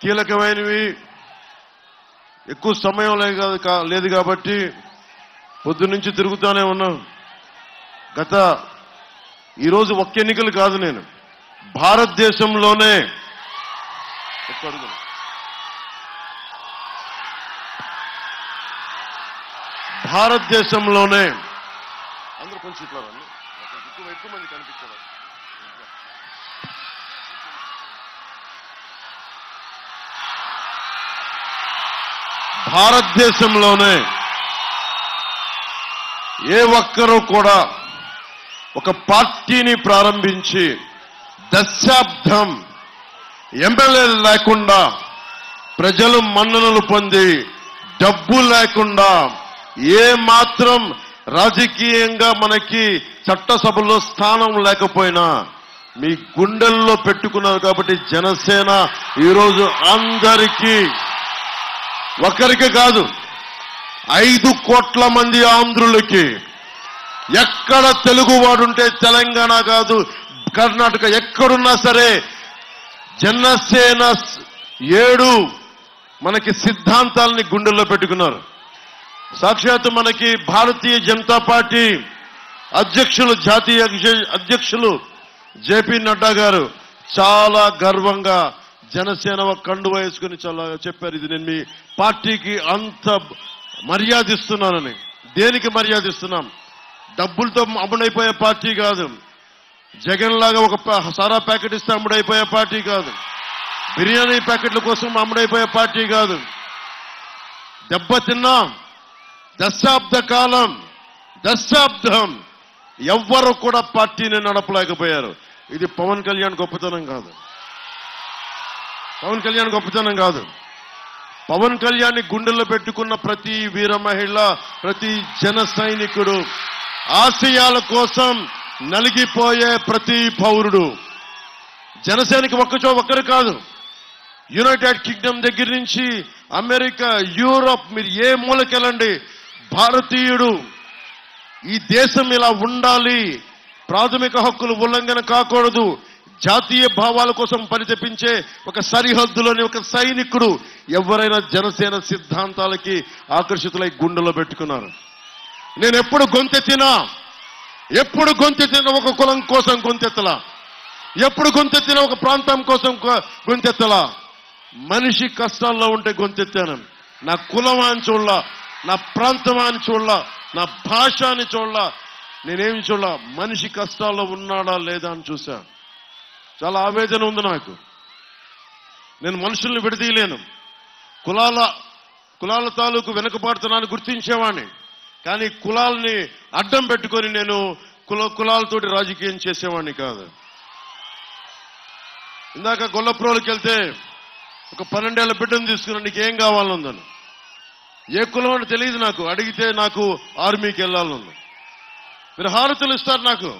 కీలకమైనవి ఎక్కువ సమయం లేదు కాబట్టి పొద్దున్నుంచి తిరుగుతూనే ఉన్నాం. ఈరోజు ఒక్క ఎన్నికలు కాదు, నేను భారతదేశంలోనే అందరూ కొంచెం ఇట్లా రండి, ఎక్కువ మంది కనిపించారు. భారతదేశంలోనే ఏ ఒక్కరూ కూడా ఒక పార్టీని ప్రారంభించి దశాబ్దం ఎమ్మెల్యేలు లేకుండా, ప్రజలు మన్ననలు పొంది, డబ్బు లేకుండా, ఏ మాత్రం రాజకీయంగా మనకి చట్టసభలో స్థానం లేకపోయినా మీ గుండెల్లో పెట్టుకున్నారు. కాబట్టి జనసేన ఈరోజు అందరికీ, ఒకరికి కాదు 5 కోట్ల మంది ఆంధ్రులకి, ఎక్కడ తెలుగువాడుంటే తెలంగాణ కాదు కర్ణాటక ఎక్కడున్నా సరే జనసేన 7 మనకి సిద్ధాంతాలని గుండెల్లో పెట్టుకున్నారు. సాక్షాత్తు మనకి భారతీయ జనతా పార్టీ అధ్యక్షులు, జాతీయ అధ్యక్షులు జేపీ నడ్డా గారు చాలా గర్వంగా జనసేన కండువా వేసుకుని చాలా చెప్పారు, ఇది నేను మీ పార్టీకి అంత మర్యాదిస్తున్నానని. దేనికి మర్యాదిస్తున్నాం? డబ్బులతో అమ్ముడైపోయే పార్టీ కాదు, జగన్ లాగా ఒక సారా ప్యాకెట్ ఇస్తే అమ్ముడైపోయే పార్టీ కాదు, బిర్యానీ ప్యాకెట్ల కోసం అమ్ముడైపోయే పార్టీ కాదు. దెబ్బతిన్నాం. దశాబ్దం ఎవ్వరు కూడా పార్టీని నడపలేకపోయారు. ఇది పవన్ కళ్యాణ్ గొప్పతనం కాదు. పవన్ కళ్యాణ్ గుండెల్లో పెట్టుకున్న ప్రతి వీర మహిళ, ప్రతి జన సైనికుడు, ఆశయాల కోసం నలిగిపోయే ప్రతి పౌరుడు, జనసేనకి ఒక్కరు కాదు, యునైటెడ్ కింగ్డమ్ దగ్గర నుంచి అమెరికా, యూరోప్, మీరు ఏ మూలకెళ్ళండి, భారతీయుడు ఈ దేశం ఇలా ఉండాలి, ప్రాథమిక హక్కులు ఉల్లంఘన కాకూడదు, జాతీయ భావాల కోసం పరితపించే ఒక సరిహద్దులోని ఒక సైనికుడు ఎవరైనా జనసేన సిద్ధాంతాలకి ఆకర్షితులై గుండెలో పెట్టుకున్నారు. నేను ఎప్పుడు గొంతెత్తినా ఒక కులం కోసం గొంతెత్తలా, ఎప్పుడు గొంతెత్తినా ఒక ప్రాంతం కోసం గొంతెత్తలా. మనిషి కష్టాల్లో ఉంటే గొంతెత్తాను. నా కులం అని చూడలా, నా ప్రాంతం అని చూడలా, నా భాష అని చూడలా, నేనేమి చూడలా, మనిషి కష్టాల్లో ఉన్నాడా లేదా అని చూశా. చాలా ఆవేదన ఉంది నాకు. నేను మనుషుల్ని విడదీయలేను. కులాల తాలూకు వెనుకబాటుతనాన్ని గుర్తించేవాడిని, కానీ కులాలని అడ్డం పెట్టుకొని నేను కులాలతోటి రాజకీయం చేసేవాడిని కాదు. ఇందాక గొల్లప్రోలకి వెళ్తే ఒక 12 ఏళ్ల బిడ్డను తీసుకున్నాను, నీకేం కావాలనుందని. ఏ కులం అని తెలియదు నాకు, అడిగితే నాకు ఆర్మీకి వెళ్ళాలనుంది. మీరు హారతులు ఇస్తారు నాకు.